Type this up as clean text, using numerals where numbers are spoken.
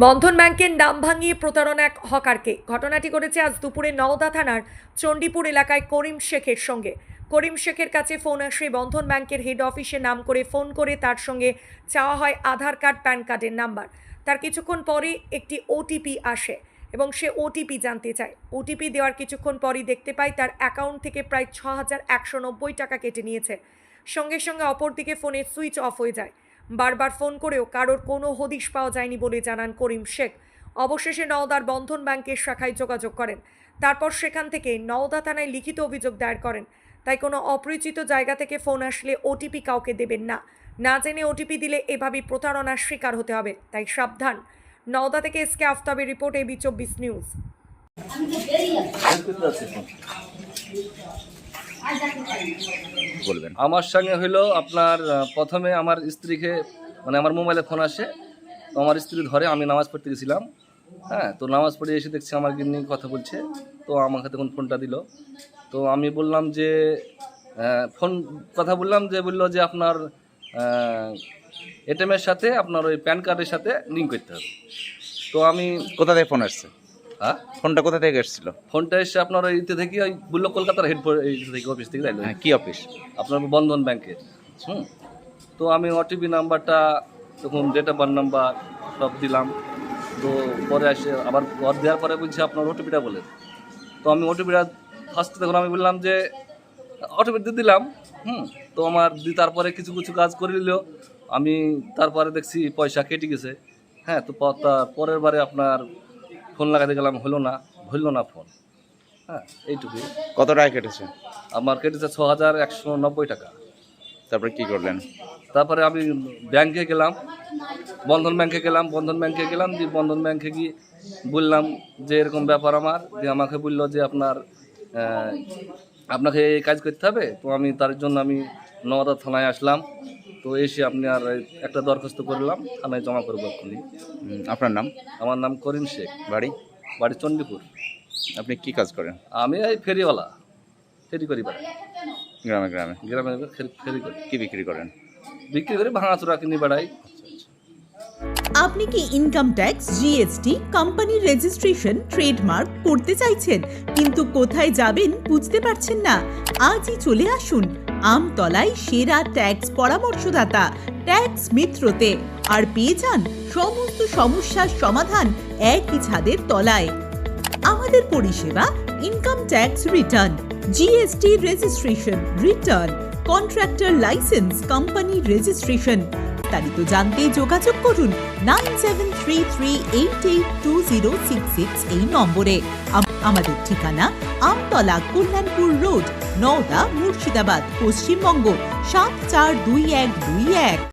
বন্ধন ব্যাংকের নাম ভাঙিয়ে প্রতারণা এক হকারকে। ঘটনাটি ঘটেছে আজ দুপুরে নওদা থানার চণ্ডীপুর এলাকায় করিম শেখের সঙ্গে। করিম শেখের কাছে ফোন আসে বন্ধন ব্যাংকের হেড অফিসে নাম করে ফোন করে তার সঙ্গে চাওয়া হয় আধার কার্ড, প্যান কার্ডের নাম্বার। তার কিছুক্ষণ পরে একটি ওটিপি আসে এবং সে ওটিপি জানতে চায়। ওটিপি দেওয়ার কিছুক্ষণ পরই দেখতে পাই তার অ্যাকাউন্ট থেকে প্রায় 6,190 টাকা কেটে নিয়েছে। সঙ্গে সঙ্গে অপরদিকে ফোনের সুইচ অফ হয়ে যায়। বারবার ফোন করেও কারোর কোনো হদিশ পাওয়া যায়নি বলে জানান করিম শেখ। অবশেষে নওদার বন্ধন ব্যাংকের শাখায় যোগাযোগ করেন। তারপর সেখান থেকে নওদা থানায় লিখিত অভিযোগ দায়ের করেন। তাই কোনো অপরিচিত জায়গা থেকে ফোন আসলে ওটিপি কাউকে দেবেন না। না জেনে ওটিপি দিলে এভাবেই প্রতারণার শিকার হতে হবে, তাই সাবধান। নওদা থেকে এসকে আফতাবের রিপোর্ট, এবি 24 নিউজ। বলবেন। আমার সঙ্গে হইলো আপনার প্রথমে আমার স্ত্রীকে মানে আমার মোবাইলে ফোন আসে, তো আমার স্ত্রী ধরে, আমি নামাজ পড়তে গেছিলাম। হ্যাঁ, তো নামাজ পড়ে এসে দেখছি আমার গিন্নি কথা বলছে, তো আমাকে তখন ফোনটা দিল। তো আমি বললাম যে ফোন কথা বললাম, যে বললো যে আপনার এটিএমের সাথে আপনার ওই প্যান কার্ডের সাথে লিঙ্ক করতে হবে। তো আমি কোথা থেকে ফোন আসছে? হ্যাঁ, ফোনটা কোথা থেকে এসেছিল? ফোনটা এসে আপনার ওই ইতে থেকে ওই বললো কলকাতার হেড থেকে অফিস থেকে যাইলো। হ্যাঁ, কি অফিস? আপনার বন্ধন ব্যাংকের। তো আমি ওটিপি নাম্বারটা তখন ডেট অফ বার্থ নাম্বার সব দিলাম। তো পরে এসে আবার ঘর দেওয়ার পরে বলছে আপনার ওটিপিটা বলেন। তো আমি ওটিপিটা ফার্স্টে তখন আমি বললাম যে ওটিপি দিয়ে দিলাম। তো আমার তারপরে কিছু কিছু কাজ করে নিল। আমি তারপরে দেখছি পয়সা কেটে গেছে। হ্যাঁ, তো পরের বারে আপনার ফোন লাগাতে গেলাম, হলো না ফোন। হ্যাঁ, এইটুকুই। কত টাকা কেটেছে? আমার কেটেছে 6,190 টাকা। তারপরে কি করলেন? তারপরে আমি ব্যাংকে গেলাম, বন্ধন ব্যাংকে গেলাম যে বন্ধন ব্যাংকে গিয়ে বললাম যে এরকম ব্যাপার আমার। যে আমাকে বললো যে আপনাকে এই কাজ করতে হবে। তো আমি তার জন্য আমি নওদা থানায় আসলাম। তো এসে আপনি আর একটা দরখাস্ত করলাম, থানায় জমা করবো এক্ষুনি। আপনার নাম? আমার নাম করিম শেখ, বাড়ি চণ্ডীপুর। আপনি কি কাজ করেন? আমি এই ফেরিওয়ালা, ফেরি করি বেড়াই, গ্রামে গ্রামে ফেরি করি। কি বিক্রি করেন? বিক্রি করে ভাঙাচোরা কিনে বেড়াই। আপনি কি income tax, GST, company registration, trademark করতে চাইছেন কিন্তু কোথায় যাবেন বুঝতে পারছেন না? আজই চলে আসুন আমতলায় সেরা ট্যাক্স পরামর্শদাতা ট্যাক্স মিত্রতে, আর পেয়ে যান সমস্ত সমস্যার সমাধান একই ছাদের তলায়। আমাদের পরিষেবা income tax return, GST registration, return, contractor licence, company registration. বিস্তারিত জানতে যোগাযোগ করুন 9733882066 এই নম্বরে। আমাদের ঠিকানা আমতলা, কল্যাণপুর রোড, নওদা, মুর্শিদাবাদ, পশ্চিমবঙ্গ 7422121।